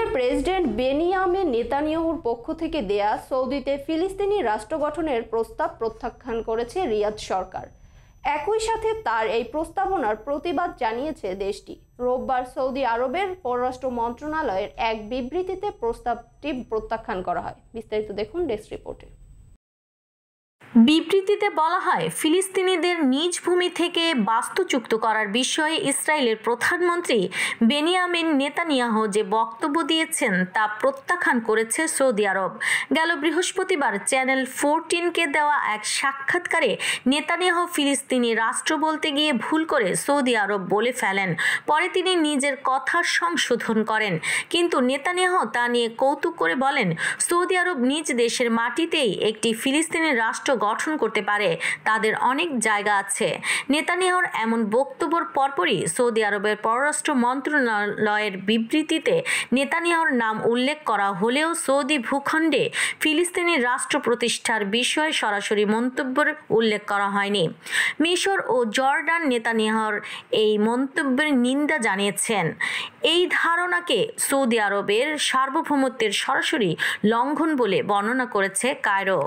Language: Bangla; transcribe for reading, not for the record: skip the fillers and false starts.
ইসরায়েলের প্রেসিডেন্ট বেনিয়ামিন নেতানিয়াহুর পক্ষ থেকে দেয়া সৌদিতে ফিলিস্তিনি রাষ্ট্র গঠনের প্রস্তাব প্রত্যাখ্যান করেছে রিয়াদ সরকার। একই সাথে তার এই প্রস্তাবনার প্রতিবাদ জানিয়েছে দেশটি। রোববার সৌদি আরবের পররাষ্ট্র মন্ত্রণালয়ের এক বিবৃতিতে প্রস্তাবটি প্রত্যাখ্যান করা হয়। বিস্তারিত দেখুন ডেস্ক রিপোর্টে। বিবৃতিতে বলা হয়, ফিলিস্তিনিদের নিজ ভূমি থেকে বাস্তুচ্যুত করার বিষয়ে ইসরায়েলের প্রধানমন্ত্রী বেনিয়ামিন নেতানিয়াহু যে বক্তব্য দিয়েছেন তা প্রত্যাখ্যান করেছে সৌদি আরব। গেল বৃহস্পতিবার চ্যানেল 14-কে দেওয়া এক সাক্ষাৎকারে নেতানিয়াহু ফিলিস্তিনি রাষ্ট্র বলতে গিয়ে ভুল করে সৌদি আরব বলে ফেলেন। পরে তিনি নিজের কথা সংশোধন করেন, কিন্তু নেতানিয়াহু তা নিয়ে কৌতুক করে বলেন, সৌদি আরব নিজ দেশের মাটিতেই একটি ফিলিস্তিনি রাষ্ট্র গঠন করতে পারে, তাদের অনেক জায়গা আছে। নেতানিয়াহুর এমন বক্তব্যের পরপরই সৌদি আরবের পররাষ্ট্র মন্ত্রণালয়ের বিবৃতিতে নেতানিয়াহুর নাম উল্লেখ করা হলেও সৌদি ভূখণ্ডে ফিলিস্তিনি রাষ্ট্র প্রতিষ্ঠার বিষয়ে সরাসরি মন্তব্যের উল্লেখ করা হয়নি। মিশর ও জর্ডান নেতানিয়াহুর এই মন্তব্যের নিন্দা জানিয়েছেন। এই ধারণাকে সৌদি আরবের সার্বভৌমত্বের সরাসরি লঙ্ঘন বলে বর্ণনা করেছে কায়রো।